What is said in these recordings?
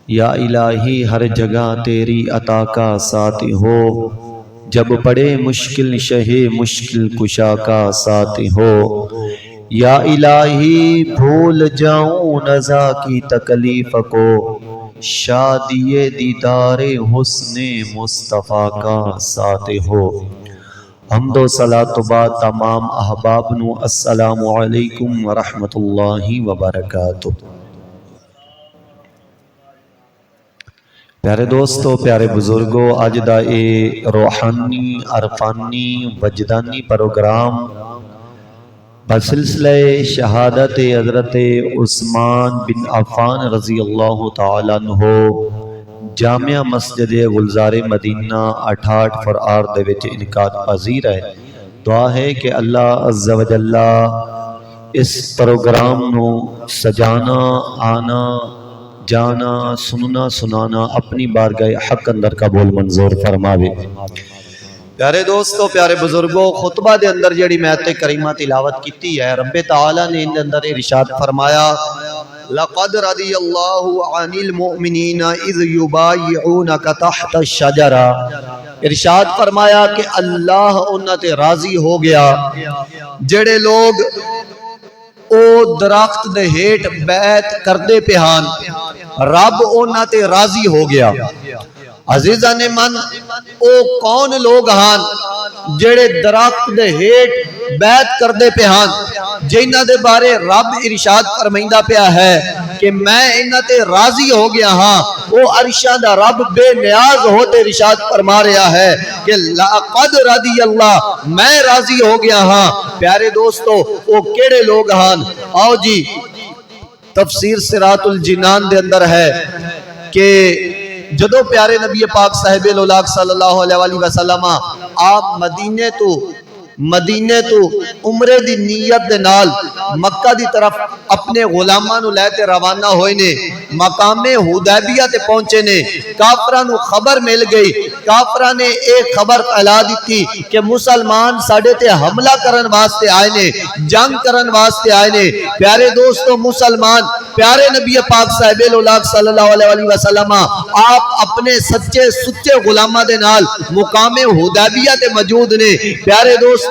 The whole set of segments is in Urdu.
یا الہی ہر جگہ تیری عطا کا ساتھ ہو، جب پڑے مشکل شہ مشکل کشا کا ساتھ ہو۔ یا الہی بھول جاؤں نزا کی تکلیف کو، شادی دیدار حسن مصطفیٰ کا ساتھ ہو۔ حمد و صلاۃ و بعد تمام احباب نو السلام علیکم ورحمۃ اللہ وبرکاتہ۔ پیارے دوستو، پیارے بزرگو، اج دا اے روحانی عرفانی وجدانی پروگرام بسلسلہ شہادت حضرت عثمان بن عفان رضی اللہ تعالیٰ عنہ جامعہ مسجد گلزار مدینہ 68 فرآر دے وچ انعقاد پذیر ہے۔ دعا ہے کہ اللہ عز و جل اس پروگرام نو سجانا، آنا، جانا، سننا، سنانا اپنی بارگاہ حق اندر قبول منظور فرماوے۔ پیارے دوستو، پیارے بزرگو، خطبہ دے اندر جڑی میں آیت کریمہ تلاوت کیتی ہے، رب تعالیٰ نے ان اندر ارشاد فرمایا لَقَدْ رَضِيَ اللَّهُ عَنِ الْمُؤْمِنِينَ اِذْ يُبَايِعُونَكَ تَحْتَ الشَّجَرَةِ۔ ارشاد فرمایا کہ اللہ انہاں تے راضی ہو گیا جڑے لوگ او درخت دے ہیٹ بیعت کردے پہان، رب انہاں تے راضی ہو گیا۔ عزیزان من، او کون لوگ ہان جڑے درخت دے ہیٹ بیعت کردے پہان، جنہاں دے بارے رب ارشاد فرمائندہ پیا ہے کہ میں انہاں تے راضی ہو گیا ہاں۔ وہ عرشاں دا رب بے نیاز ہوتے ارشاد فرما رہا ہے کہ لَقَدْ رَضِيَ اللَّهُ، میں راضی ہو گیا ہاں۔ پیارے دوستو، وہ کیڑے لوگ ہان؟ آؤ جی، تفسیر صراط الجنان دے اندر ہے کہ جدو پیارے نبی پاک صاحب الولاق صلی اللہ علیہ وآلہ وسلم آپ مدینے تو عمرے دی نیت دے نال مکہ دی طرف اپنے غلاماں نو لے تے روانہ ہوئے نے، مقام حدیبیہ تے پہنچے نے، کافراں نو خبر مل گئی، کافراں نے ایک خبر پھیلا دیتی کہ مسلمان ساڈے تے حملہ کرن واسطے آئے نے، جنگ کرن واسطے آئے نے۔ پیارے دوستو، مسلمان پیارے نبی پاک صاحب الولاق صلی اللہ علیہ وسلم آپ اپنے سچے سچے غلاماں دے نال مقام حدیبیہ تے موجود نے۔ پیارے دوستو،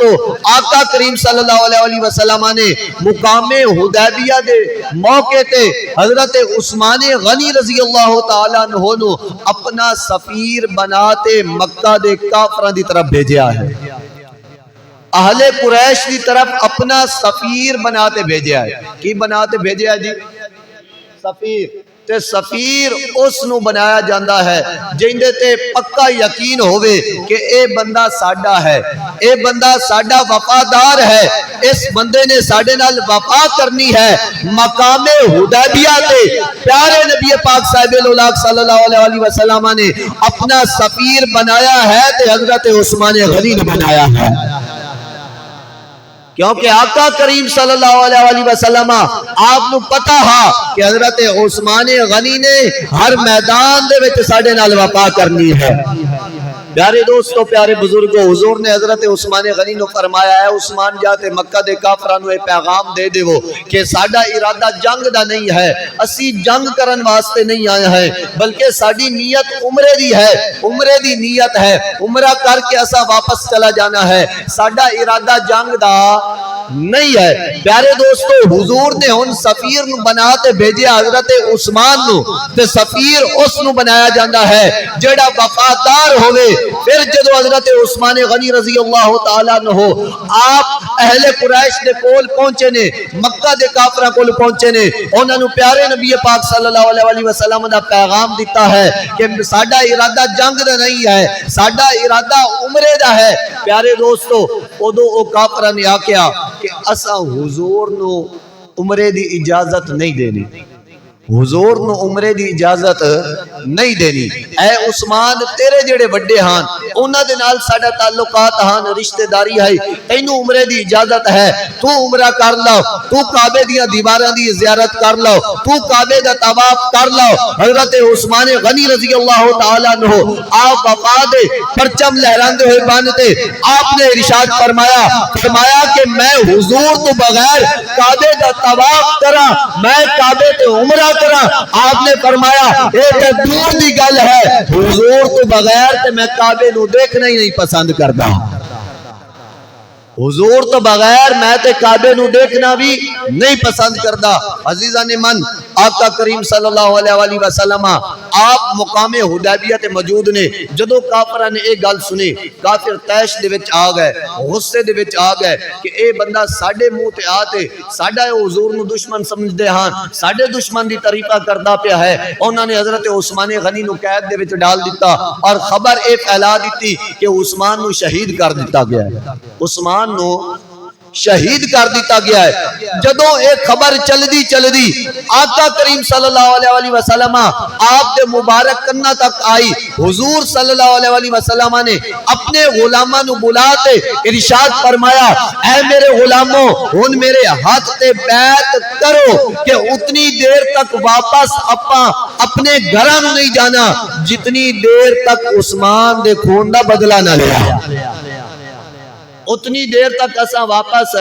آقا کریم صلی اللہ علیہ وسلم نے مقام حدیبیہ دے موقع تے حضرت عثمان غنی رضی اللہ تعالیٰ عنہ نو اپنا سفیر بناتے مکہ دے کافراں دی طرف بھیجیا ہے، اہل قریش دی طرف اپنا سفیر بناتے بھیجیا ہے۔ کی بناتے بھیجیا ہے جی؟ سفیر۔ تے سفیر اس نو بنایا جاندہ ہے جندے تے پکا یقین ہوئے کہ اے بندہ ساڈا ہے، اے بندہ ساڈا وفادار ہے، اس بندے نے ساڈے نال وفا کرنی ہے۔ مقام حدیبیہ تے پیارے نبی پاک صاحب الولاق صلی اللہ علیہ وسلم نے اپنا سفیر بنایا ہے تے حضرت عثمان غنی نے بنایا ہے، کیونکہ آقا کریم صلی اللہ علیہ وسلم آپ نو پتا ہا کہ حضرت عثمان غنی نے ہر میدان دے وچ ساڈے نال وفا کرنی ہے۔ پیارے دوستو، پیارے بزرگو، حضور نے حضرت عثمان غنی نو فرمایا ہے عثمان جاتے مکہ دے کافراں نو اے پیغام دے دیو کہ ساڈا ارادہ جنگ دا نہیں ہے، اسی جنگ کرن واسطے نہیں آیا ہے، بلکہ ساڈی نیت عمرے دی ہے، عمرے دی نیت ہے، عمرہ کر کے اسا واپس چلا جانا ہے، ساڈا ارادہ جنگ دا نہیں ہے۔ پیارے دوستو، حضور نے ہن سفیر نو بنا تے بھیجیا حضرت عثمان نو، تے سفیر اس نو بنایا جاندہ ہے جڑا وفادار ہوئے۔ پھر جدو حضرت عثمان غنی رضی اللہ تعالیٰ عنہ آپ اہل قریش دے کول پہنچے نے، مکہ دے کافراں کول پہنچے نے، انہاں نو پیارے نبی پاک صلی اللہ علیہ وسلم دا پیغام دیتا ہے کہ ساڈا ارادہ جنگ دا نہیں ہے، ساڈا ارادہ عمرے دا ہے۔ پیارے دوستو، ادو او کافراں نے آکھیا کہ اسا حضور نو عمرے دی اجازت نہیں دینی، حضور نو عمرے دی اجازت نہیں دینی۔ اے عثمان، تیرے جڑے بڑے ہاں انہاں دے نال ساڈا تعلقات ہاں، رشتہ داری ہے، تینوں عمرے دی اجازت ہے، تو عمرہ کر لو، تو کعبے دیاں دیواراں دی زیارت کر لو، تو کعبے دا طواف کر لو۔ حضرت عثمان غنی رضی اللہ تعالیٰ عنہ آپ وفا دے پرچم لہراندے ہوئے بانتے آپ نے ارشاد فرمایا کہ میں حضور تو بغیر کعبے دا طواف کرا، میں کعبے تے عمرہ کرا، آپ نے فرمایا ایک دور دی گل ہے، حضور تو بغیر تے میں کعبے نو دیکھنا ہی نہیں پسند کردا، حضور تو بغیر میں تے کعبے نو دیکھنا بھی نہیں پسند کردا۔ عزیزان من، آقا کریم صلی اللہ علیہ وآلہ وسلم آپ مقام حدیبیہ تے موجود نے، جدو کافراں نے ایک گل سنی، کافر تیش دے وچ آ گئے، غصے دے وچ آ گئے کہ اے بندہ ساڈے منہ تے آتے، ساڈا حضور نو دشمن سمجھدے ہاں، ساڈے دشمن دی تعریفاں کردا پیا ہے۔ انہوں نے حضرت عثمان غنی نو قید دے وچ ڈال دیتا اور خبر اے پھیلا دیتی کہ عثمان نو شہید کر دیتا گیا ہے، عثمان نو شہید کر دیتا گیا ہے۔ جدوں ایک خبر چل دی آقا کریم صلی اللہ علیہ وآلہ وسلم آپ دے مبارک کنہ تک آئی، حضور صلی اللہ علیہ وآلہ وسلم نے اپنے غلاماں نو بلاتے ارشاد فرمایا، اے میرے غلاموں، ہن میرے ہاتھ تے بیعت کرو کہ اتنی دیر تک واپس اپنے گھراں نو نہیں جانا جتنی دیر تک عثمان دے خون دا بدلہ نہ لیا، اتنی دیر تک اسا واپس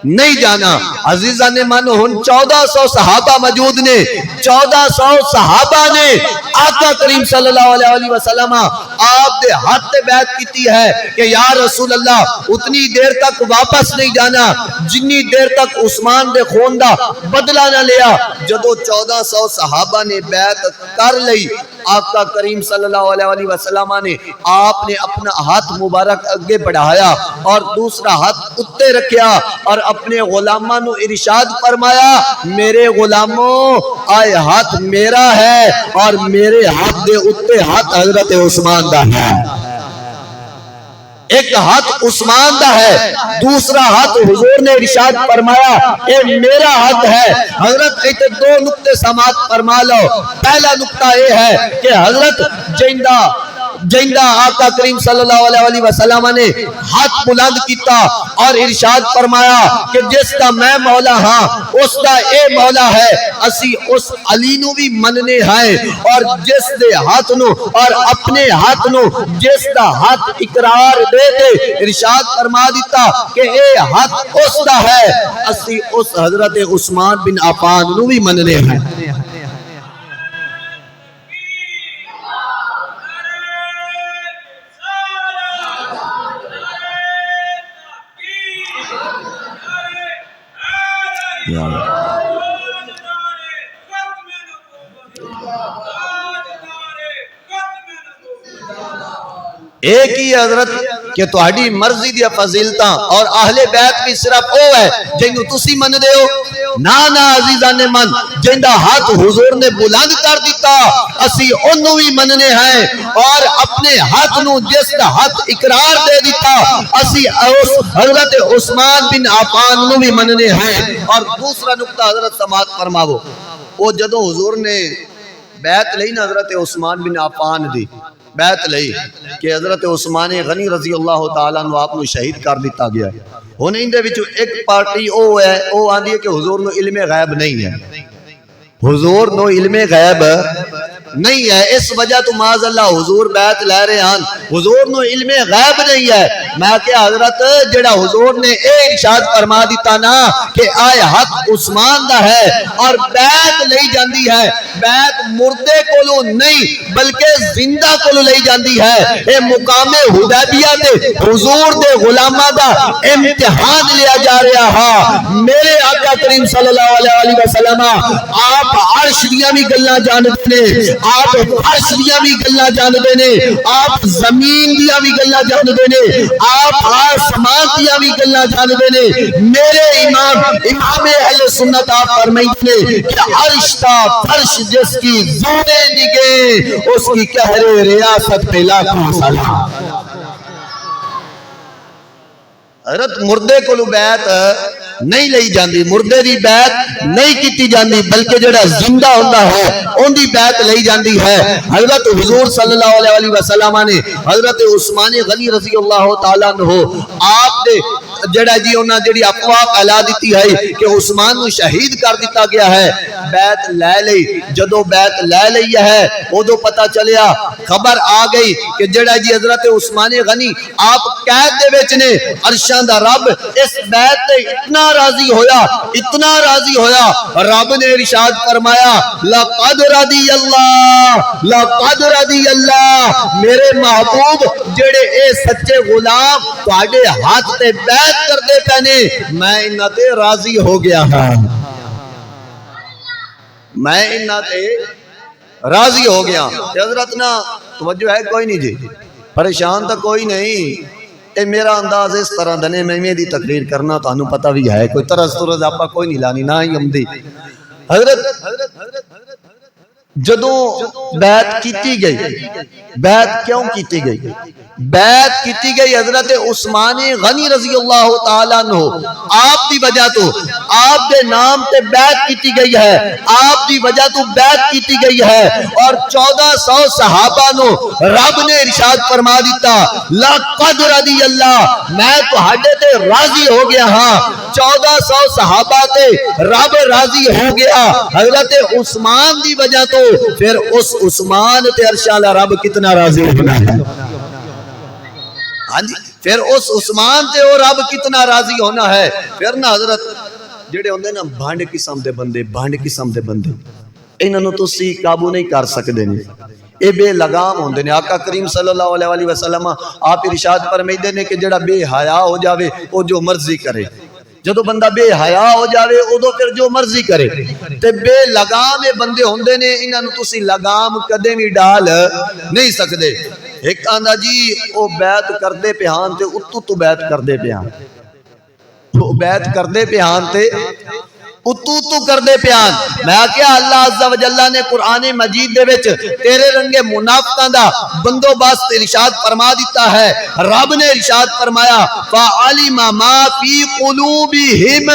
نہیں جانا۔ عزیزان من، ہن 1400 صحابہ موجود نے، 1400 صحابہ نے آقا کریم صلی اللہ علیہ وسلم آپ دے ہاتھ تے بیعت کیتی ہے کہ یا رسول اللہ اتنی دیر تک واپس نہیں جانا جنی دیر تک عثمان دے خون دا بدلہ نہ لیا۔ جدو 1400 صحابہ نے بیعت کر لئی، آقا کریم صلی اللہ علیہ وسلم نے آپ نے اپنا ہاتھ مبارک اگے بڑھایا اور دوسرا ہاتھ اتے رکھیا اور اپنے غلاماں نو ارشاد فرمایا، میرے غلاموں آئے ہاتھ میرا ہے اور میرے ہاتھ دے اتے ہاتھ حضرت عثمان دا ہے، ایک ہاتھ عثمان دا ہے، دوسرا ہاتھ حضور نے ارشاد فرمایا اے میرا ہاتھ ہے۔ حضرت ایتے دو نقطے سماعت فرما لو۔ پہلا نقطہ یہ ہے کہ حضرت جیندہ آقا کریم صلی اللہ علیہ وسلم نے ہاتھ بلند کیتا اور ارشاد فرمایا کہ جس دا میں مولا ہاں اس دا اے مولا ہے، اسی اس علی نو بھی مننے ہیں، اور جس دے ہاتھ نو اور اپنے ہاتھ نو جس دا ہاتھ اقرار دے دے ارشاد فرما دیتا کہ اے ہاتھ اس دا ہے، اسی اس حضرت عثمان بن عفان نو بھی مننے ہیں۔ ایک ہی حضرت کہ تہاڈی مرضی دی فضیلتاں اور اہل بیت بھی صرف او ہے جنوں تسی من دے ہو، نا عزیزان من، جندا ہاتھ حضور نے بلند کر دیتا اسی انہوں بھی مننے ہیں، اور اپنے ہاتھ نو جس دا ہاتھ اقرار دے دیتا اسی حضرت عثمان بن عفان نو بھی مننے ہیں۔ اور دوسرا نقطہ حضرت سماعت فرماو، وہ جدو حضور نے بیعت لئی نا حضرت عثمان بن عفان دی بیعت لئی کہ حضرت عثمان غنی رضی اللہ تعالیٰ عنہ آپ نے شہید کر دیتا گیا ہے، ہونے اندے وچوں ایک پارٹی او ہے، او آندی ہے کہ حضور نو علم غیب نہیں ہے، حضور نو علم غیب نہیں ہے، اس وجہ تو معاذ اللہ حضور بیعت لے رہے ہیں، حضور نو علم غیب نہیں ہے۔ میں کہ حضرت جڑا حضور نے اے ارشاد فرما دیتا نا کہ آئے حق عثمان دا ہے اور بیعت لئی جاندی ہے، بیعت مردے کولو نہیں بلکہ زندہ کولو لئی جاندی ہے۔ اے مقام حدیبیہ دے حضور دے غلامہ دا امتحان لیا جا رہا ہاں۔ میرے آقا کریم صلی اللہ علیہ وسلم آپ عرش دیاں بھی گلاں جاندے نے، آپ عرش دیاں بھی گلاں جاندے نے، آپ زمین دیاں بھی گلاں جاندے نے، آپ آسمان دیاں بھی گلاں جاندے نے۔ میرے امام اہل سنت آپ فرمائتے ہیں کہ عرش تا فرش جس کی زونے نگے اس کی قہر ریاست پہ لاکھوں سلام۔ حضرت مردے کو بیعت نہیں لئی جاندی، مردے دی بیعت نہیں کیتی جاندی، بلکہ جڑا زندہ ہوندہ ہے ان دی بیعت لئی جاندی ہے۔ حضرت حضور صلی اللہ علیہ وسلم نے حضرت عثمان غنی رضی اللہ تعالیٰ عنہ آپ دے جڑا جی انہاں جڑی افواہ پھیلا دیتی ہے کہ عثمان نو شہید کر دیتا گیا ہے، بیعت لے لئی، جدو بیعت لے لئی ہے ادو پتہ چلیا، خبر آ گئی کہ جڑا جی حضرت عثمان غنی آپ قید دے وچ نے، عرشاں دا رب اس بیعت تے اتنا راضی ہویا، اتنا راضی ہویا، رب نے ارشاد فرمایا لقد رضی اللہ، لقد رضی اللہ، میرے محبوب جڑے اے سچے غلام تہاڈے ہاتھ تے بیعت کردے پنے، میں انہاں تے راضی ہو گیا ہاں، میں انہاں تے راضی ہو گیا۔ حضرت نا توجہ ہے کوئی نہیں جی، پریشان تو کوئی نہیں، اے میرا انداز اس طرح دنے میں دی تقریر کرنا تو انہوں پتہ بھی ہے، کوئی طرز آپ کوئی نہیں لانی نہ ہی امدی۔ حضرت جدوں بیعت کیتی گئی، بیعت کیوں کیتی گئی؟ بیعت کیتی گئی حضرت عثمان غنی رضی اللہ تعالیٰ عنہ، آپ دی وجہ تو، آپ دے نام تے بیعت کیتی گئی ہے، آپ دی وجہ تو بیعت کیتی گئی ہے، اور 1400 صحابہ نو رب نے ارشاد فرما دیتا لقد رضی اللہ، میں تہاڈے تے راضی ہو گیا ہاں، 1400 صحابہ تے رب راضی ہو گیا، حضرت عثمان دی وجہ تو پھر اس عثمان تے ارشاد رب کتنا راضی ہونا ہے، ہاں جی، پھر اس عثمان تے وہ رب کتنا راضی ہونا ہے۔ پھر نا حضرت جڑے ہوندے نا بھانڈ قسم دے بندے، بھانڈ قسم دے بندے، انہاں نوں تسی قابو نہیں کر سکدے نے، اے بے لگام ہوندے نے۔ آقا کریم صلی اللہ علیہ وسلم آپ ارشاد فرمائیندے نے کہ جڑا بے حیا ہو جاوے او جو مرضی کرے، جدو بندہ بے حیا ہو جاوے ادو پھر جو مرضی کرے، تے بے لگام بندے ہوندے نے، انہاں نوں تسی لگام کدے بھی ڈال نہیں سکدے۔ ایک آندا جی او بیعت کردے پیان تے اتو تو بیعت کردے پیان، وہ بیعت کردے پیان تے اتو کردے پیان، میں کیا اللہ عز و جلہ نے قرآن مجید دے وچ تیرے رنگے منافقاں دا بندوبست ارشاد فرما دیتا ہے، رب نے ارشاد فرمایا فَعَلِمَ مَا فِي قُلُوبِهِمْ،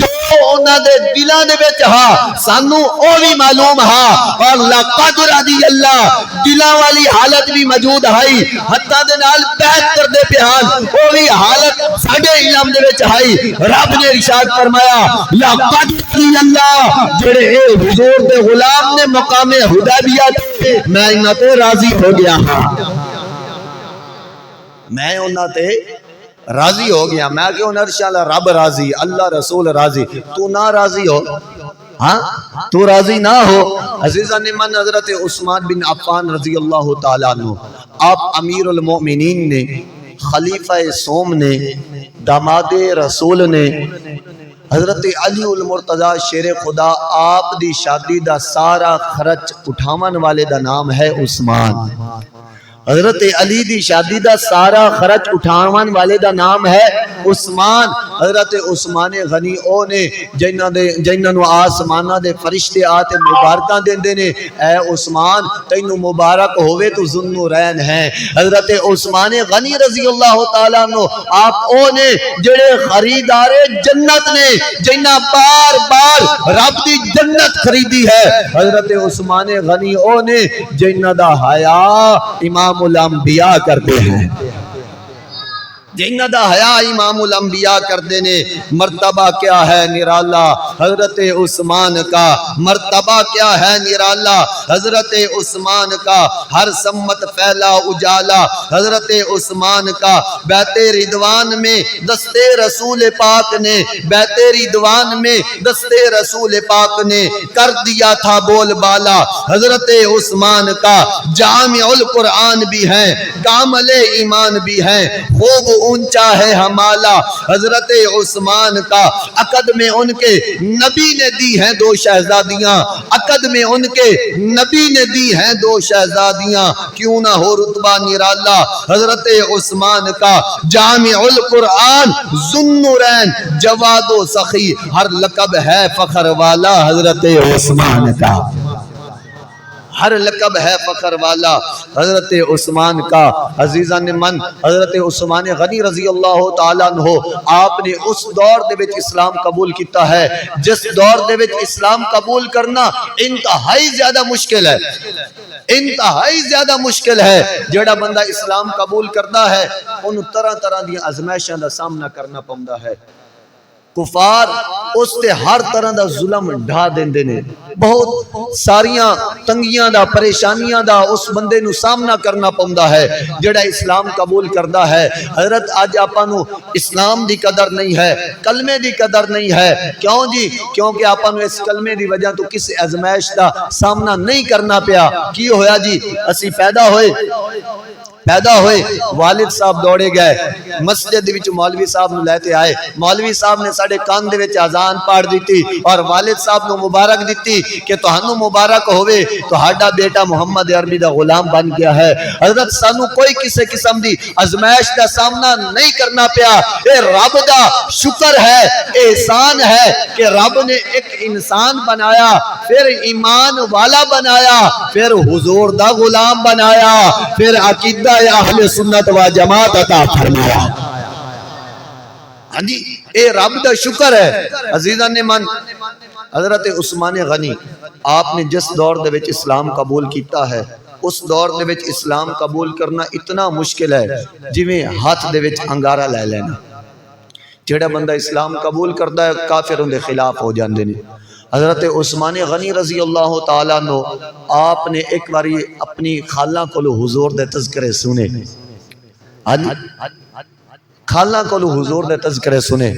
جو انہاں دے دلاں دے وچ ہا سانو او بھی معلوم ہا، اور لقد رضی اللہ، دلاں والی حالت بھی موجود ہے، ہتھاں دے نال بیعت کردے پیان او بھی حالت ساڈے علم دے وچ ہے، رب نے ارشاد فرمایا لقد رضی اللہ، جڑے اے حضور دے غلام نے مقام حدیبیہ تے میں انہاں تے راضی ہو گیا ہاں، میں انہاں تے راضی ہو گیا، میں کہ انہاں انشاءاللہ رب راضی، اللہ رسول راضی، تو نہ راضی ہو، ہاں تو راضی نہ ہو۔ عزیزان من حضرت عثمان بن عفان رضی اللہ تعالیٰ عنہ، آپ امیر المؤمنین نے، خلیفہ سوم نے، داماد رسول نے، حضرت علی المرتضی شیر خدا، آپ دی شادی دا سارا خرچ اٹھاون والے دا نام ہے عثمان، حضرت علی دی شادی دا سارا خرچ اٹھاون والے دا نام ہے عثمان۔ حضرت عثمان غنی او نے جنہاں نو آسماناں دے فرشتے آتے مبارکاں دیندے نے، اے عثمان تینو مبارک ہوئے تو ذوالنورین ہیں۔ حضرت عثمان غنی رضی اللہ تعالیٰ عنہ آپ او نے جڑے خریدار جنت نے، جنہاں بار بار رب دی جنت خریدی ہے، حضرت عثمان غنی او نے جنہاں دا حیا امام الانبیاء کرتے ہیں، جنہ دا حیا امام الانبیاء کردے نے۔ مرتبہ کیا ہے نرالا حضرت عثمان کا، مرتبہ کیا ہے نرالا حضرت عثمان کا، ہر سمت پھیلا اجالا حضرت عثمان کا۔ بیت رضوان میں دستے رسول پاک نے، بیت رضوان میں دستے رسول پاک نے کر دیا تھا بول بالا حضرت عثمان کا۔ جامع القرآن بھی ہیں، کامل ایمان بھی ہیں، خوب اونچا ہے ہمالا حضرت عثمان کا۔ عقد میں ان کے نبی نے دی ہیں 2 شہزادیاں، عقد میں ان کے نبی نے دی ہیں 2 شہزادیاں، کیوں نہ ہو رتبہ نرالا حضرت عثمان کا۔ جامع القرآن ذوالنورین جواد و سخی، ہر لقب ہے فخر والا حضرت عثمان کا، ہر لقب ہے فخر والا حضرت عثمان کا۔ عزیزان من، حضرت عثمان غنی رضی اللہ تعالیٰ عنہ آپ نے اس دور دے وچ اسلام قبول کیتا ہے جس دور دے وچ اسلام قبول کرنا انتہائی زیادہ مشکل ہے، انتہائی زیادہ مشکل ہے۔ جڑا بندہ اسلام قبول کرتا ہے انہوں طرح طرح دی آزمائشاں دا سامنا کرنا پوندا ہے۔ کفار اس تے ہر طرح دا ظلم ڈھا دیندے نے، بہت ساریاں تنگیاں دا پریشانیاں دا اس بندے نو سامنا کرنا پوندا ہے جڑا اسلام قبول کردا ہے۔ حضرت آج آپاں نو اسلام دی قدر نہیں ہے، کلمے دی قدر نہیں ہے، کیوں جی؟ کیونکہ آپاں نو اس کلمے دی وجہ تو کسی ازمائش دا سامنا نہیں کرنا پیا۔ کی ہویا جی؟ اسی پیدا ہوئے والد صاحب دوڑے گئے مسجد وچ مولوی صاحب نو لیتے آئے، مولوی صاحب نے ساڑے کان دے وچ اذان پڑھ دیتی اور والد صاحب نو مبارک دیتی کہ تہانوں مبارک ہوئے تہاڈا بیٹا محمد عربی دا غلام بن گیا ہے۔ حضرت سانو کوئی کسی قسم دی آزمائش دا سامنا نہیں کرنا پیا۔ اے رب دا شکر ہے، احسان ہے کہ رب نے ایک انسان بنایا، پھر ایمان والا بنایا، پھر حضور دا غلام بنایا، پھر عقیدہ اہل سنت و جماعت عطا فرمایا۔ ہاں جی، اے رب دا شکر ہے۔ عزیزان نے من، حضرت عثمان غنی آپ نے جس دور دے وچ اسلام قبول کیتا ہے اس دور دے وچ اسلام قبول کرنا اتنا مشکل ہے جویں ہاتھ دے وچ انگارہ لے لینا۔ جڑا بندہ اسلام قبول کرتا ہے کافروں دے خلاف ہو جاندے نے۔ حضرت عثمان غنی رضی اللہ تعالیٰ عنہ آپ نے ایک باری اپنی خالہ کو حضور دے تذکرے سنے، خالہ کو حضور دے تذکرے سنے،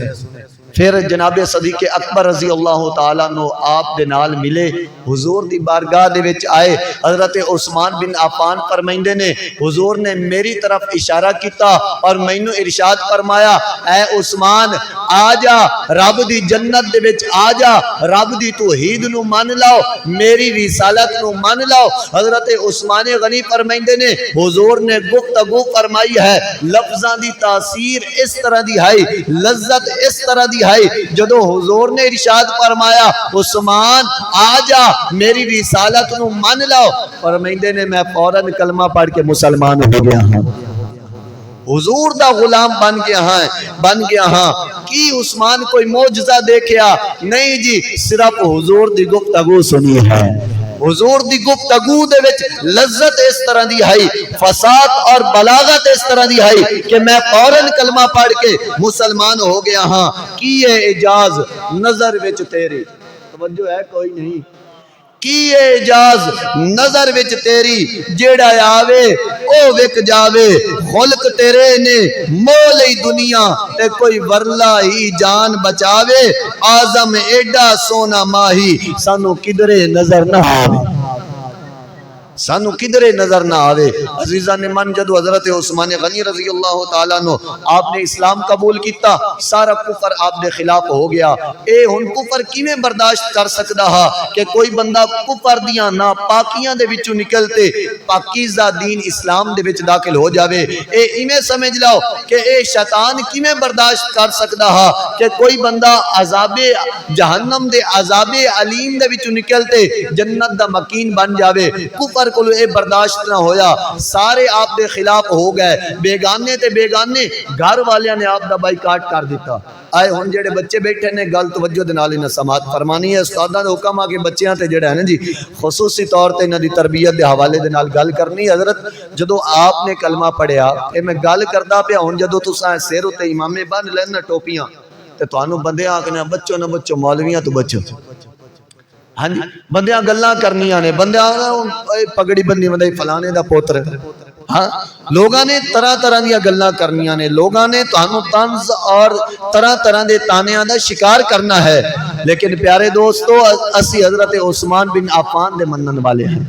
پھر جناب صدیق اکبر رضی اللہ تعالیٰ عنہ آپ دے نال ملے، حضور دی بارگاہ دے وچ آئے۔ حضرت عثمان بن عفان فرمائندے نے حضور نے میری طرف اشارہ کیتا اور مینوں ارشاد فرمایا، اے عثمان آجا رب دی جنت دے وچ آجا، رب دی توحید نو مان لاؤ، میری رسالت نو مان لاؤ۔ حضرت عثمان غنی فرمائندے نے حضور نے گفتگو فرمائی ہے، لفظاں دی تاثیر اس طرح دی ہے، لذت اس طرح دی ہے، جدو حضور نے ارشاد فرمایا عثمان آجا میری رسالت نو مان لاؤ، فرمائندے نے میں فوراً کلمہ پڑھ کے مسلمان ہو گیا ہاں، حضور دا غلام بن گیا ہاں۔ کی عثمان کوئی معجزہ دیکھیا؟ نہیں جی، صرف حضور دی گفتگو سنی ہے۔ حضور دی گفتگو دے وچ لذت اس طرح دی ہے، فساد اور بلاغت اس طرح دی ہے کہ میں فوراً کلمہ پڑھ کے مسلمان ہو گیا ہاں۔ کی یہ اعجاز نظر وچ تیری، توجہ ہے کوئی نہیں، کی اعجاز نظر وچ تیری، جیڑا آوے او وک جاوے، خلق تیرے نے مولی دنیا تے کوئی ورلا ہی جان بچاوے، آزم ایڈا سونا ماہی سانو کدرے نظر نہ آوے، سانو کدرے نظر نہ آوے۔ عزیزان من، جدو حضرت عثمان غنی رضی اللہ تعالیٰ عنہ آپ نے اسلام قبول کیتا، سارا کفر آپ دے خلاف ہو گیا۔ اے ہن کفر کیویں برداشت کر سکدا ہا کہ کوئی بندہ کفر دیاں نا پاکیاں دے وچوں نکلتے پاکیزہ دین اسلام دے وچ داخل ہو جاوے۔ اے ایویں سمجھ لاؤ کہ اے شیطان کیویں برداشت کر سکدا ہا کہ کوئی بندہ عذاب جہنم دے عذاب علیم دے وچوں نکلتے جنت دا مکین بن جاوے۔ کفر کو اے برداشت نہ ہویا، سارے آپ دے خلاف ہو گئے، بیگانے تے بیگانے گھر والیاں نے آپ دا بائیکاٹ کر دیتا۔ آئے ہن جڑے بچے بیٹھے نے گل توجہ دے نال انہاں سماعت فرمانی ہے، استاداں دے حکم آ کے بچیاں تے جڑا ہے نا جی خصوصی طور تے انہاں دی تربیت دے حوالے دے نال گل کرنی۔ حضرت جدو آپ نے کلمہ پڑھیا، اے میں گل کردا پیا ہن جدو تساں سر تے امامے بن لینا ٹوپیاں تے تانوں بندے آکھنے بچو نہ بچو، مولویاں تو بچو، ہاں جی بندیاں گلاں کرنیاں نے، بندیاں پگڑی بندی بندے فلانے دا پوتر، ہاں لوگاں نے طرح طرح دیا گلاں کرنیاں نے، لوگاں نے تانوں طنز اور طرح طرح دے تانیاں دا شکار کرنا ہے۔ لیکن پیارے دوستو، اسی حضرت عثمان بن عفان دے منن والے ہیں،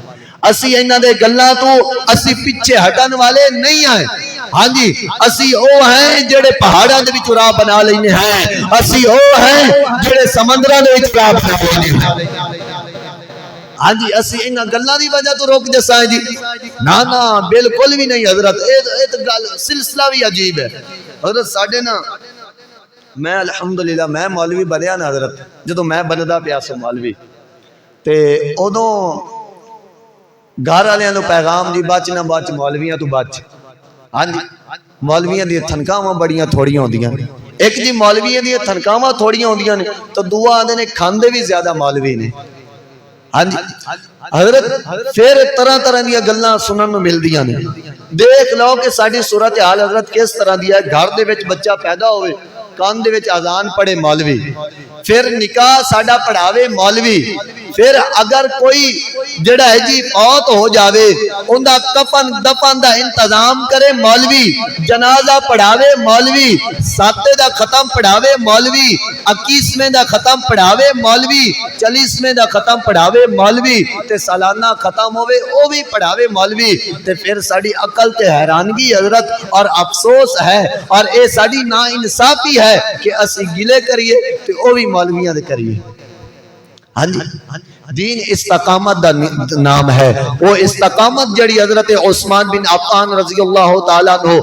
اسی انہاں دے گلاں تو اسی پیچھے ہٹن والے نہیں ہیں۔ ہاں جی، اسی او ہیں جڑے پہاڑاں دے وچ راہ بنا لینے ہیں، اسی او ہیں جڑے سمندراں دے وچ راہ بنا لینے ہیں۔ ہاں جی، اسی انہاں گلاں دی وجہ تو روک جسا ہے جی، نا نا بالکل بھی نہیں حضرت، اے تو گل سلسلہ بھی عجیب ہے۔ حضرت ساڈے نا، میں الحمدللہ میں مولوی بنیا نا حضرت، جدو میں بندا پیا سو مولوی تے ادوں گھر والوں نو پیغام جی بچ نہ بچ مولویاں تو بچ. ہاں جی مولویاں دی تنخواہاں بڑیاں تھوڑیاں ہوندیاں نے. ایک جی مولویاں دی تنخواہاں تھوڑیاں ہوندیاں نے تو دوسرا آندے نے کھاندے بھی زیادہ مولوی نے. ہاں جی حضرت پھر طرح طرح دیا گلاں سنن نو ملدیاں نے. دیکھ لو کہ ساری صورتحال حضرت کس طرح دی ہے. گھر دے وچ بچہ پیدا ہوئے کان دے وچ اذان پڑھے مولوی, پھر نکاح ساڈا پڑھاوے مولوی, پھر اگر کوئی جڑا ہے جی فوت ہو جاوے اوندا کفن دفن دا انتظام کرے مولوی, جنازہ پڑھاوے مولوی, ساتے دا ختم پڑھاوے مولوی, 21ویں دا ختم پڑھاوے مولوی, 40ویں دا ختم پڑھاوے مولوی, تے سالانہ ختم ہوئے او بھی پڑھاوے مولوی. تے پھر ساڈی عقل تے حیرانگی حضرت اور افسوس ہے اور اے ساڈی نا انصافی ہے کہ اسی گلے کریے تے او بھی مولویاں دے کریے. ہاں جی دین استقامت دا نام ہے. وہ استقامت جڑی حضرت عثمان بن عفان رضی اللہ تعالیٰ عنہ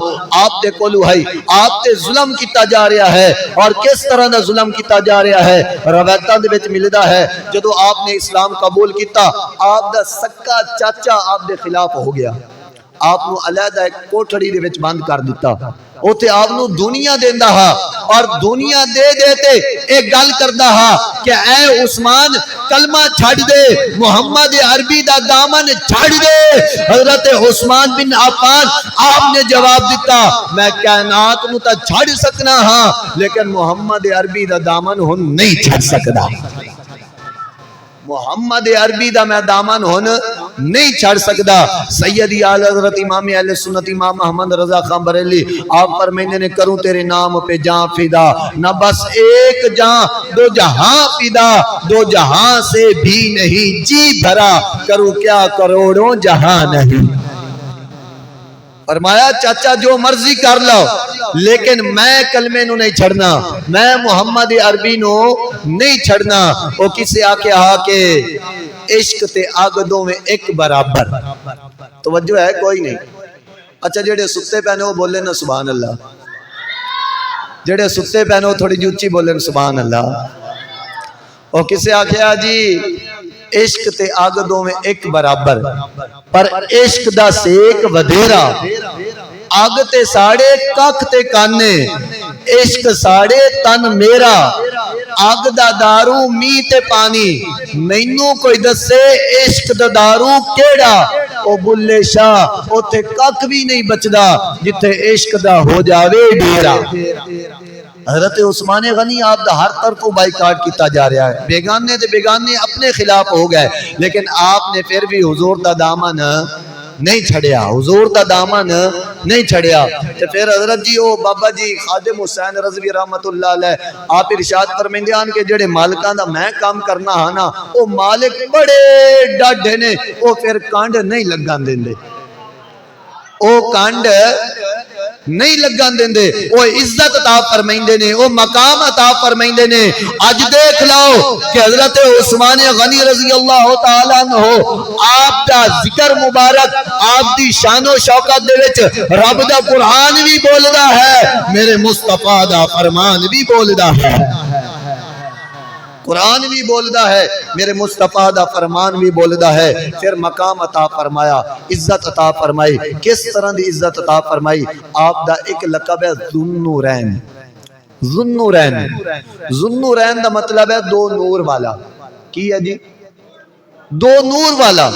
آپ دے کولو ہے, آپ تے ظلم کیتا جا رہا ہے. اور کس طرح دا ظلم کیتا جا رہا ہے روایتاں دے وچ ملدا ہے. جدو آپ نے اسلام قبول کیتا آپ دا سکا چاچا آپ دے خلاف ہو گیا, آپ نو علیحدہ ایک کوٹھڑی دے وچ بند کر دیتا, اوتے آپ نو دنیا دیندا ہا اور دنیا دے دیتے ایک گل کردا ہا کہ اے عثمان کلمہ چھڑ دے, محمد عربی دا دامن چھڑ دے. حضرت عثمان بن عفان آپ نے جواب دیتا میں کائنات نو تا چھڑ سکنا ہاں لیکن محمد عربی دا دامن ہن نہیں چھڑ سکدا. محمد عربی دا میں دامن ہن نہیں چھڑ سکدا. سیدی اعلی حضرت امام اہل سنت امام محمد رضا خان بریلی آپ فرمائندے نے کروں تیرے نام پہ جان فدا, نہ بس ایک جان دو جہاں فدا, دو جہاں سے بھی نہیں جی بھرا, کروں کیا کروڑوں جہاں نہیں. فرمایا چاچا جو مرضی کر لو لیکن میں کلمے نو نہیں چھڑنا, میں محمد عربی نو نہیں چھڑنا. وہ کسے آکے ہا کہ عشق تے آگ دو میں ایک برابر. توجہ ہے کوئی نہیں. اچھا جڑے ستے پہنے وہ بولے نا سبحان اللہ, جڑے ستے پہنے وہ تھوڑی جوچی بولے نا سبحان اللہ. وہ کسے آکے ہا جی عشق تے آگ دو میں ایک برابر, پر عشق دا سیک ودیرا, آگ تے ساڑے کک تے کانے, عشق ساڑے تن میرا, آگ دا دارو می تے پانی, مینوں کوئی دسے عشق دا دارو کیڑا. او بلے شاہ اوتھے کک بھی نہیں بچدا جتھے عشق دا ہو جاوے ڈیرا. حضرت عثمان غنی آپ دا ہر طرف کو بائیکاٹ کیتا جا رہا ہے, بیگانے دے بیگانے اپنے خلاف ہو گئے, لیکن آپ نے پھر بھی حضور دا دامن نہیں چھڑیا, حضور دا دامن نہیں چھڑیا. تو پھر حضرت جی او بابا جی خادم حسین رضوی رحمت اللہ علیہ آپ ارشاد فرمیندے ہیں کہ جڑے مالکان دا میں کام کرنا ہاں نا او مالک بڑے ڈاڈھے نے, او پھر کانڈ نہیں لگان دیندے, او کانڈ نہیں لگان دیندے, او عزت عطا فرمائندے نے, او مقام عطا فرمائندے نے. آج دیکھ لو کہ حضرت عثمان غنی رضی اللہ تعالیٰ عنہ آپ دا ذکر مبارک آپ دی شان و شوکت دے وچ رب دا قرآن بھی بولدا ہے, میرے مصطفیٰ دا فرمان بھی بولدا ہے, قرآن بھی بولدا ہے, میرے مصطفیٰ دا فرمان بھی بولدا ہے. پھر مقام عطا فرمایا, عزت عطا فرمائی. کس طرح دی عزت عطا فرمائی؟ آپ دا ایک لقب ہے ذوالنورین. ذوالنورین, ذوالنورین دا مطلب ہے دو نور والا. کی ہے جی؟ دو نور والا,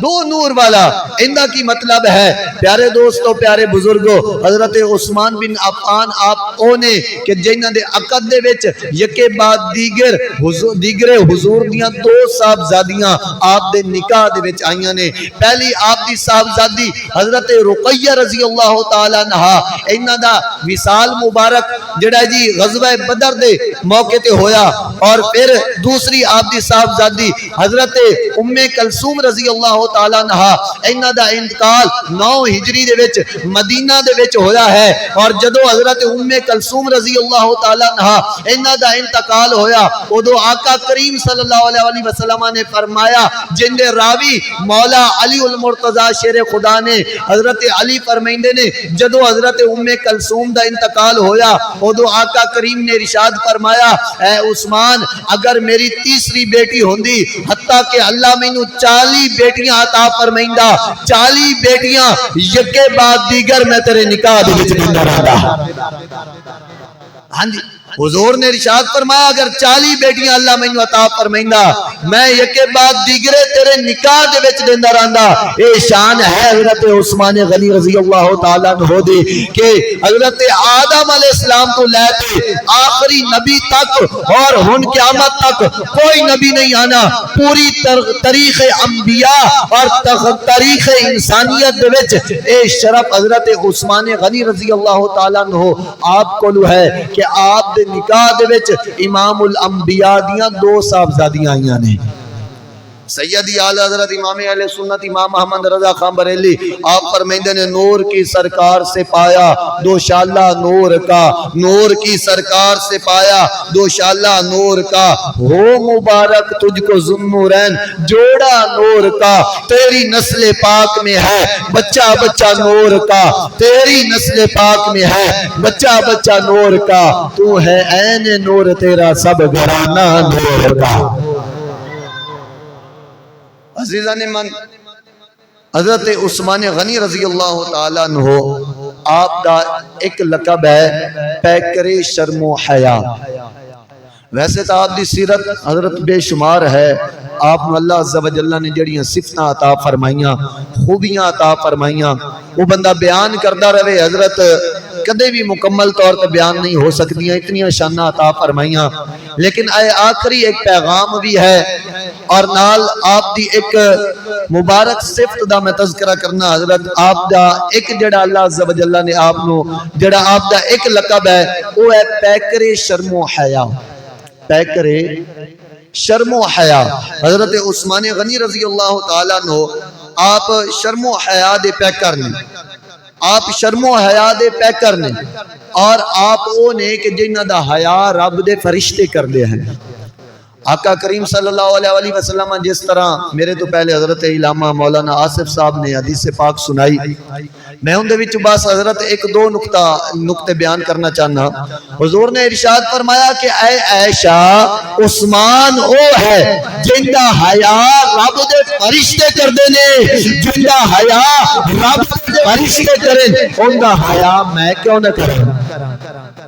دو نور والا. اندہ کی مطلب ہے پیارے دوستو پیارے بزرگو, حضرت عثمان بن عفان آپ اونے کہ جنہاں دے عقد دے وچ یکے بعد دیگرے حضور دیاں دو صاحبزادیاں آپ دے نکاح دے وچ آئیاں نے. پہلی آپ دی صاحبزادی حضرت رقیہ رضی اللہ تعالیٰ عنہا, انہاں دا وصال مبارک جڑا جی غزوہ بدر دے موقع تے ہویا, اور پھر دوسری آپ دی صاحبزادی حضرت ام کلثوم رضی اللہ تعالیٰ عنہ, انہاں دا انتقال 9 ہجری دے وچ مدینہ دے وچ ہویا ہے. اور جدو حضرت ام کلثوم رضی اللہ تعالیٰ عنہ انہاں دا انتقال ہویا, ادو آقا کریم صلی اللہ علیہ وسلم نے فرمایا, جن دے راوی مولا علی المرتضی شیر خدا نے حضرت علی فرمائندے نے جدو حضرت ام کلثوم دا انتقال ہویا, ادو آقا کریم نے ارشاد فرمایا اے عثمان اگر میری تیسری بیٹی ہوندی, حتیٰ کہ کہ اللہ مینوں 40 بیٹیاں عطا فرمائندا 40 بیٹیاں یکے بعد دیگر میں تیرے نکاح دے وچ دیندا رہندا ہاں جی حضور نے ارشاد فرمایا اگر 40 بیٹیاں اللہ مینوں عطا فرمائندا میں یکے بعد دیگرے تیرے نکاح دے وچ دیندا رہندا اے شان ہے حضرت عثمان غنی رضی اللہ تعالی عنہ دی کہ حضرت آدم علیہ السلام تو لے کے آخری نبی تک اور ہن قیامت تک کوئی نبی نہیں آنا پوری تاریخ انبیاء اور تاریخ انسانیت دے وچ اے شرف حضرت عثمان غنی رضی اللہ تعالی عنہ آپ کولو ہے کہ آپ دے نکاح دے وچ امام الانبیاء دیاں 2 صاحبزادیاں آئیاں نے سیدی اعلی حضرت امام اہل سنت امام محمد رضا خان بریلی آپ فرمائندے نے نور کی سرکار سے پایا دوشالہ نور کا نور کی سرکار سے پایا دوشالہ نور کا ہو مبارک تجھ کو ذوالنورین جوڑا نور کا تیری نسل پاک میں ہے بچہ بچہ نور کا تیری نسل پاک میں ہے بچہ بچہ نور کا تو ہے عین نور تیرا سب گھرانہ نور کا عزیزان من حضرت عثمان غنی رضی اللہ تعالیٰ عنہ آپ دا ایک لقب ہے پیکر شرم و حیا ویسے تو آپ دی سیرت حضرت بے شمار ہے آپ اللہ عز و جل نے جڑیاں صفتاں عطا فرمائیاں خوبیاں عطا فرمائیاں وہ بندہ بیان کردہ رہے حضرت کدے بھی مکمل طور پر بیان نہیں ہو سکتی ہیں اتنی شانہ عطا فرمائیاں لیکن آخری ایک پیغام بھی ہے اور نال آپ دی ایک مبارک صفت دا میں تذکرہ کرنا حضرت آپ دا ایک جڑا اللہ عز و جل نے آپ نو جڑا آپ دا ایک لقب ہے وہ ہے پیکر شرم و حیا پیکر شرم و حیا حضرت عثمان غنی رضی اللہ تعالیٰ عنہ آپ شرم و حیا دے پیکر نے آپ شرم و حیا دے پیکر نے اور آپ او نے کہ جنہ دا حیا رب دے فرشتے کر دے ہیں آقا کریم صلی اللہ علیہ وسلم جس طرح میرے تو پہلے حضرت علامہ مولانا آصف صاحب نے حدیث پاک سنائی میں ان دے وچ بس حضرت ایک دو نقطے بیان کرنا چاہنا حضور نے ارشاد فرمایا کہ اے عائشہ عثمان او ہے جن دا حیا رب دے فرشتے کر دے نے جن دا حیا رب دے فرشتے کریں ان دا حیا میں کیوں نہ کروں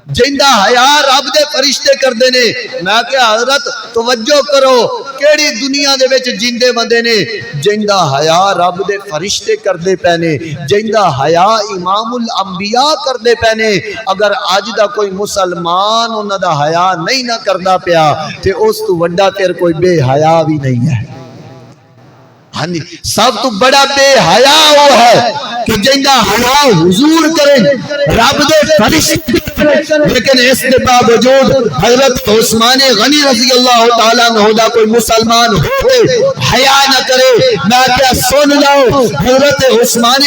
جندہ حیا رب دے فرشتے کر دینے میں کہ حضرت توجہ کرو کیڑی دنیا دے وچ جندے بندے نے جندہ حیا رب دے فرشتے کر دے پینے جندہ حیا امام الانبیاء کر دے پینے اگر آج دا کوئی مسلمان انہاں دا حیا نہیں نہ کردا پیا تے اس تو وڈا پھر کوئی بے حیا بھی نہیں ہے ہاں جی سب تو بڑا بے حیا وہ ہے کہ جندہ حیا حضور کریں رب دے فرشتے لیکن اس کے باوجود حضرت عثمان غنی رضی اللہ تعالیٰ عنہ دا کوئی مسلمان ہوئے حیا نہ کرے میں کیا سن لو حضرت عثمان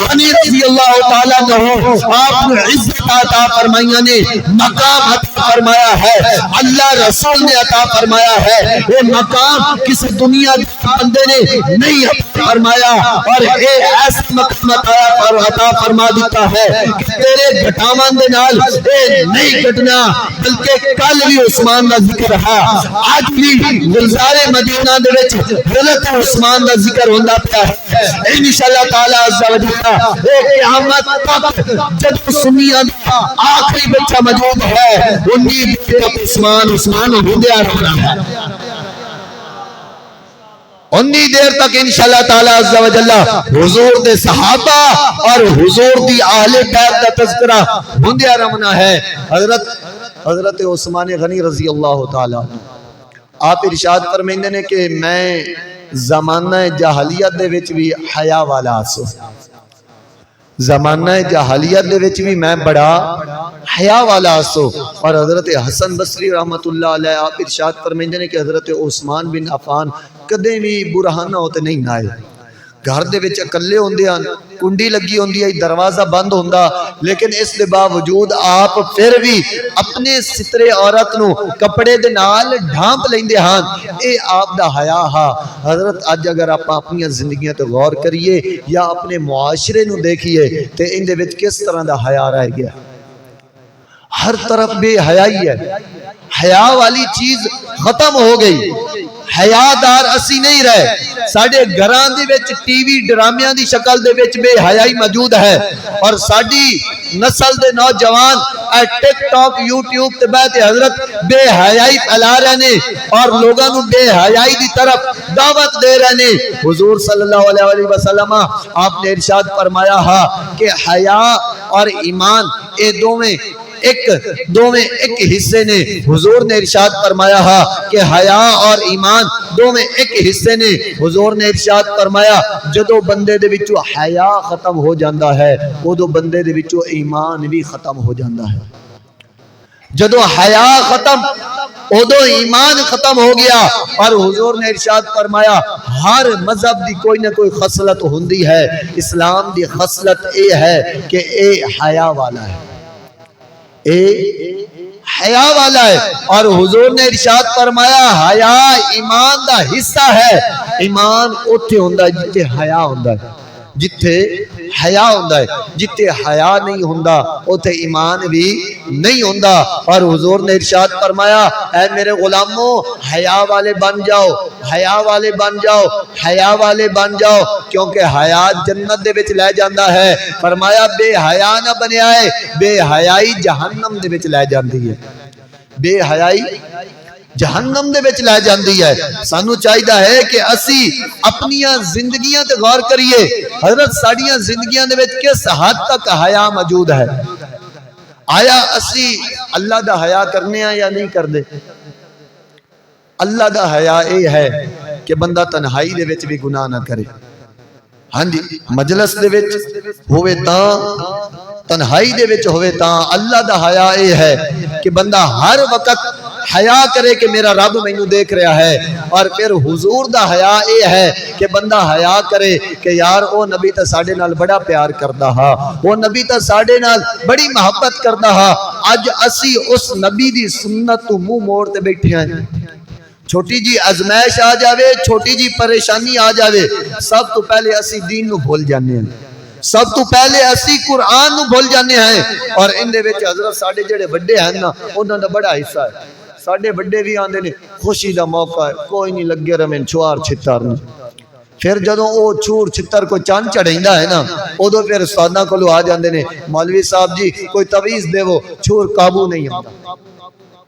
غنی رضی اللہ تعالیٰ عنہ آپ نے عزت عطا فرمایا نے مقام عطا فرمایا ہے اللہ رسول نے عطا فرمایا ہے وہ مقام کس دنیا بندے نے نہیں عطا فرمایا اور اے ایسا مقام عطا فرما دیتا ہے کہ تیرے گھٹاوان دے نال اے نہیں گھٹنا بلکہ کل بھی عثمان دا ذکر ہے آج بھی گلزار مدینہ دے وچ حضرت عثمان دا ذکر ہوندا پیا ہے انشاءاللہ تعالی عز و جل اے قیامت تک جب سنیاں دا آخری بچہ موجود ہے امید تک عثمان ہوندیا رہنا ہے انی دیر تک انشاءاللہ تعالی عز و جل حضور دے صحابہ اور حضور دی اہل بیت دا تذکرہ ہوندیا رہنا ہے حضرت عثمان غنی رضی اللہ تعالی آپ ارشاد فرمائندے نے کہ میں زمانہ جاہلیت دے وچ بھی حیا والا سو زمانہ جاہلیت دے وچ بھی میں بڑا حیا والا سو اور حضرت حسن بصری رحمت اللہ علیہ آپ ارشاد فرمائندے نے کہ حضرت عثمان بن عفان کدے بھی برہانہ ہوتے نہیں نائے گھر دے وچ اکلے ہوندے ہن کنڈی لگی ہوندی ہے دروازہ بند ہوندا لیکن اس دے باوجود آپ پھر بھی اپنے سترے عورت نو کپڑے دے نال ڈھانپ لیندے ہن اے آپ دا حیا ہا حضرت اج اگر آپ اپنی زندگیاں تے غور کریے یا اپنے معاشرے نو دیکھیے تے ان دے وچ کس طرح دا حیا رہ گیا ہر طرف بے حیائی ہے حیا والی چیز ختم ہو گئی حیادار اسی نہیں رہے. ساڈے گھراں دے وچ ٹی وی ڈرامیاں دی شکل دے وچ بے حیائی موجود ہے, اور ساڈی نسل دے نوجوان اے ٹک ٹاک یوٹیوب تے بیٹھ حضرت بے حیائی پھیلا رہے نے اور لوگاں نو بے حیائی دی طرف دعوت دے رہے نے. حضور صلی اللہ علیہ وسلم آپ نے ارشاد فرمایا ہا کہ حیا اور ایمان اے دوویں ایک حصے نے. حضور نے ارشاد فرمایا ہا کہ حیا اور ایمان دوویں ایک حصے نے. حضور نے ارشاد فرمایا جدو بندے دے وچوں حیا ختم ہو جاندا ہے اودو بندے دے وچوں ایمان بھی ختم ہو جاندا ہے. جدو حیا ختم ادو ایمان ختم ہو گیا. اور حضور نے ارشاد فرمایا ہر مذہب دی کوئی نہ کوئی خصلت ہوندی ہے, اسلام دی خصلت اے ہے کہ اے حیا والا ہے, اے حیا والا ہے. اور حضور نے ارشاد فرمایا حیا ایمان دا حصہ ہے. ایمان اوتھے ہوندا ہے جتھے حیا ہوندا ہے, جتھے حیا ہوندا ہے. جتھے حیا نہیں ہوندا اوتھے ایمان بھی نہیں ہوندا. اور حضور نے ارشاد فرمایا اے میرے غلاموں حیا والے بن جاؤ, حیا والے بن جاؤ, حیا والے بن جاؤ, کیونکہ حیا جنت دے وچ لے جاندا ہے. فرمایا بے حیا نہ بنیا ہے, بے حیائی جہنم دے وچ لے جاندی ہے, بے حیائی جہنم دے وچ لے جاندی ہے. سانو چاہیدا ہے کہ اسی اپنیاں زندگیاں تے غور کریے. حضرت ساڈیاں زندگیاں دے وچ کس حد تک حیا موجود ہے؟ آیا اسی اللہ دا حیا کرنے ہیں یا نہیں کردے؟ اللہ دا حیا اے ہے کہ بندہ تنہائی دے وچ بھی گناہ نہ کرے. ہاں جی, مجلس دے وچ ہوئے تاں, تنہائی دے وچ ہوئے تاں. اللہ دا حیا اے ہے کہ بندہ ہر وقت حیا کرے کہ میرا رب مینوں دیکھ رہا ہے. اور پھر حضور دا حیا اے ہے کہ بندہ حیا کرے کہ یار او نبی تے ساڈے نال بڑا پیار کردا ہا, او نبی تے ساڈے نال بڑی محبت کردا ہا. اج اسی اس نبی دی سنت تو منہ موڑ تے بیٹھے ہیں. چھوٹی جی ازمائش آ جاوے, چھوٹی جی پریشانی آ جاوے, سب تو پہلے اسی دین نو بھول جانے ہیں, سب تو پہلے اسی قرآن نو بھول جانے ہیں. اور ان دے وچ حضرت ساڈے جڑے بڑے ہیں نا انہاں دا بڑا حصہ ہے. ساڈے بڑے بھی آندے نے خوشی دا موقع ہے کوئی نہیں لگے رمن چھوار چھتر نے. پھر جدوں او چھور چھتر کو چند چڑھیندا ہے نا ادو پھر استاداں کولو آ جاندے نے مولوی صاحب جی کوئی تعویذ دیو, چھور قابو نہیں آندا.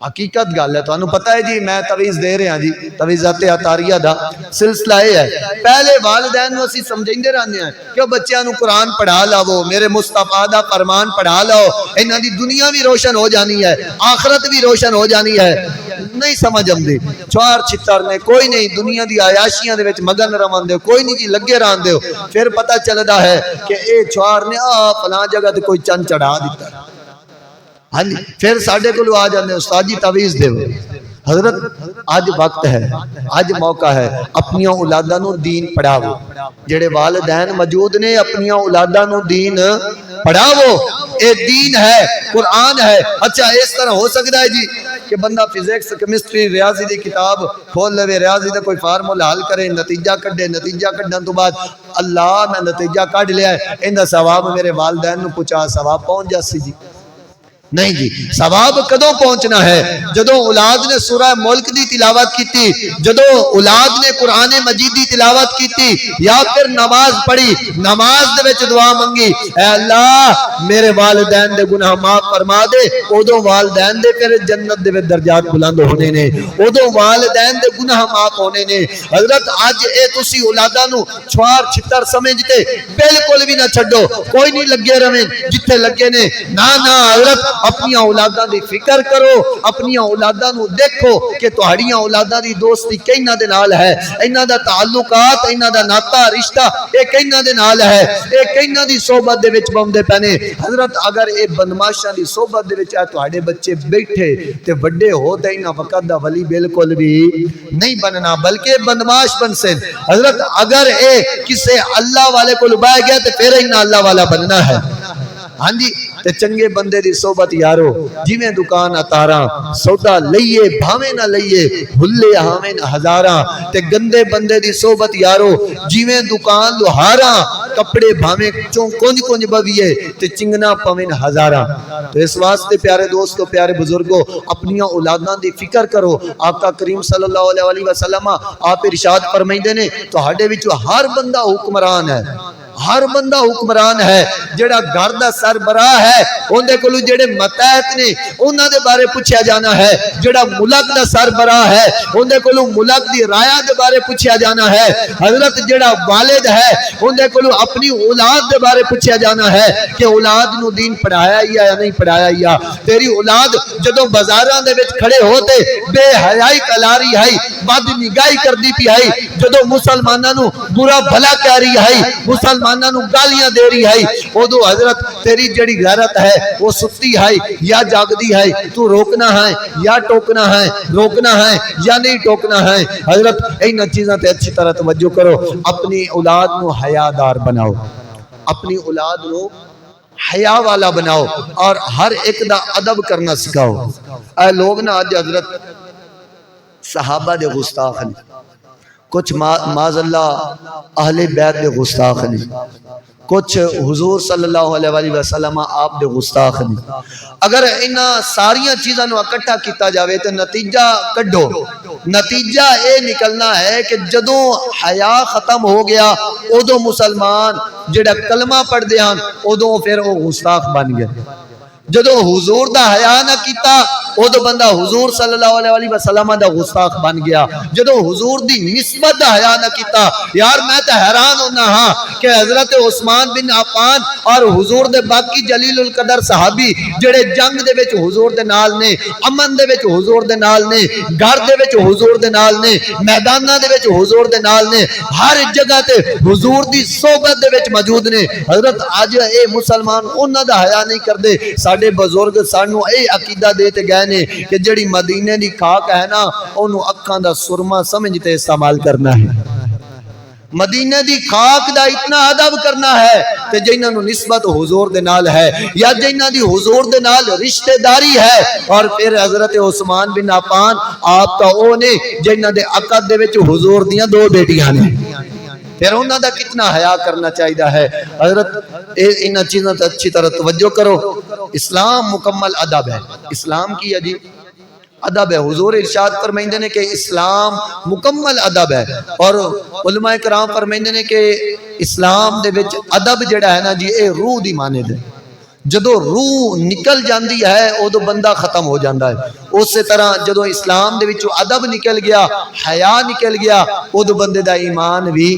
حقیقت گل ہے, تانوں پتہ ہے جی میں تعویذ دے رہا جی, تعویذات عطاریہ دا سلسلہ یہ ہے. پہلے والدین نو اسی سمجھاندے رہندے ہیں کہ بچیاں نو قرآن پڑھا لاؤ, میرے مصطفیٰ دا فرمان پڑھا لاؤ, انہاں دی دنیا بھی روشن ہو جانی ہے, آخرت بھی روشن ہو جانی ہے. نہیں سمجھ آندی, چار چھتر نے کوئی نہیں, دنیا دی عیاشیاں دے وچ مگن رہن دے, کوئی نہیں جی لگے رہن دے. پھر پتہ چلدا ہے کہ اے چار نے فلاں جگہ تے کوئی چند چڑھا دیتا ہے. ہاں جی, پھر ساڈے کولو آ جاندے استاد جی تعویذ دیو. حضرت آج وقت ہے, آج موقع ہے, اپنی اولاداں نو دین پڑھاو. جڑے والدین موجود نے اپنی اولاداں نو دین پڑھاو. اے دین ہے, قرآن ہے. اچھا اس طرح ہو سکتا ہے جی کہ بندہ فزکس کیمسٹری ریاضی دی کتاب کھول لے, ریاضی دا کوئی فارمولا حل کرے, نتیجہ کڈے, نتیجہ کڈن تو بعد اللہ میں نتیجہ کڈ لیا ہے, ایندا ثواب میرے والدین نو پہنچا, ثواب پہنچ جاسی جی. نہیں جی, ثواب کدوں پہنچنا ہے جدوں اولاد نے سورہ ملک دی تلاوت کیتی, جدوں اولاد نے قرآن مجید دی تلاوت کیتی, یا پھر نماز پڑھی, نماز دے وچ دعا منگی اے اللہ میرے والدین دے گناہ معاف فرما دے, اودوں والدین دے پھر جنت دے وچ درجات بلند ہونے نے, اودوں والدین دے گناہ معاف ہونے نے. حضرت اج اے تسی اولاداں نو چھوار چھتر سمجھتے بالکل بھی نہ چھڈو, کوئی نہیں لگے رہیں جتھے لگے نے. نا نا حضرت اپنی اولاداں دی فکر کرو, اپنی اولاداں نو دیکھو کہ تہاڑیاں اولاداں دی دوستی کیناں دے نال ہے, انہاں دا تعلقات, انہاں دا ناتا رشتہ اے کیناں دے نال ہے, اے کیناں دی صحبت دے وچ بوندے پنے. حضرت اگر اے بدماشاں دی صحبت دے وچ تہاڈے بچے بیٹھے تے بڑے ہو تے انہاں وقت دا ولی بالکل بھی نہیں بننا بلکہ بدماش بن سن. حضرت اگر اے کسے اللہ والے کول بہ گیا تے پھر انہاں اللہ والا بننا ہے. ہاں جی, تے چنگے بندے دی صحبت یارو جویں دکان اتاراں سودا لئیے بھاویں نہ لئیے بھلے ہاویں ہزاراں تے گندے بندے دی صحبت یارو جویں دکان لوہاراں کپڑے بھاویں کونج کونج بویے تے چنگنا پویں ہزاراں۔ تو اس واسطے پیارے دوستو پیارے بزرگوں اپنی اولاداں دی فکر کرو۔ آقا کریم صلی اللہ علیہ وسلم آپ ارشاد فرمائندے نے تہاڈے وچوں ہر بندہ حکمران ہے، ہر بندہ حکمران ہے، جڑا گھر دا سربراہ ہے اوندے کولوں جڑے ماتحت نے انہاں دے بارے پوچھیا جانا ہے، جڑا ملک دا سربراہ ہے اوندے کولوں ملک دی رعایا دے بارے پوچھیا جانا ہے، حضرت جڑا والد ہے اوندے کولوں اپنی اولاد دے بارے پوچھیا جانا ہے کہ اولاد نو دین پڑھایا یا نہیں پڑھایا یا تیری اولاد جدوں بازاراں دے وچ کھڑے ہوتے بے حیائی کلاری ہے، بد نگاہی کردی پئی ہے، جدوں مسلماناں نو برا بھلا کہہ رہی ہے، مسلماناں نو گالیاں دے رہی ہے، اودو حضرت تیری جڑی غیرت ہے وہ ستی ہے یا جاگدی ہے، تو روکنا ہے یا ٹوکنا ہے، روکنا ہے یا نہیں ٹوکنا ہے۔ حضرت ان چیزاں تے اچھی طرح توجہ کرو، اپنی اولاد نو حیادار بناؤ، اپنی اولاد نو حیا والا بناؤ اور ہر ایک دا ادب کرنا سکھاؤ۔ اے لوگ نا آج حضرت صحابہ دے گستاخ نے، کچھ معاذ اللہ اہل بیت دے گستاخ نے، کچھ حضور صلی اللہ علیہ وسلم آپ دے گستاخ نے۔ اگر انہاں ساریاں چیزاں نو اکٹھا کیتا جاوے تو نتیجہ کڈو، نتیجہ اے نکلنا ہے کہ جدوں حیا ختم ہو گیا ادو مسلمان جڑا کلمہ پڑھ دیاں ادو پھر وہ گستاخ بن گیا۔ جدو حضور دا حیا نہ کیتا ادو بندہ حضور صلی اللہ علیہ وسلم دا گستاخ بن گیا۔ جدو حضور دی نسبت دا حیا نہ کیتا، یار میں تے حیران ہونا ہاں کہ حضرت عثمان بن عفان اور حضور دے باقی جلیل القدر صحابی جڑے جنگ دے وچ حضور دے نال نے، امن دے وچ حضور دے نال نے، گھر دے وچ حضور دے نال نے، میداناں دے وچ حضور دے نال نے، ہر جگہ تے حضور دی صحبت دے وچ موجود نے۔ حضرت آج اے مسلمان انہاں دا حیا نہیں کردے۔ ساڈے بزرگ سانو اے عقیدہ دیتے گئے نے کہ جڑی مدینے دی خاک ہے نا اونوں اکھاں دا سرما سمجھتے استعمال کرنا ہے، مدینے دی خاک دا اتنا ادب کرنا ہے کہ جنہاں نو نسبت حضور دے نال ہے یا جنہاں دی حضور دے نال رشتہ داری ہے۔ اور پھر حضرت عثمان بن عفان آپ تا او نے جنہاں دے عقد دے وچ حضور دیاں دو بیٹیاں نے، پھر انہاں دا کتنا حیا کرنا چاہیدہ ہے۔ حضرت انہاں چیزاں تے اچھی طرح توجہ کرو۔ اسلام مکمل ادب ہے، اسلام کی عجیب ادب ہے۔ حضور ارشاد فرمائندے نے کہ اسلام مکمل ادب ہے، اور علماء کرام فرمائندے نے کہ اسلام دے وچ ادب جڑا ہے نا جی اے روح دی مانند ہے، جدو روح نکل جاندی ہے ادو بندہ ختم ہو جاندہ ہے۔ اسی طرح جدو اسلام دے وچوں ادب نکل گیا، حیا نکل گیا، ادو بندے دا ایمان بھی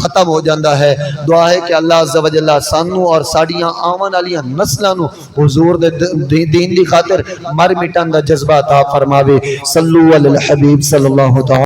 ختم ہو جاندہ ہے۔ دعا ہے کہ اللہ عز و جل سانو اور ساڑیاں آون والیاں نسلاں نو حضور دے دین دی خاطر مر مٹن دا جذبہ عطا فرماوے۔ صلو علی الحبیب صلی اللہ تعالی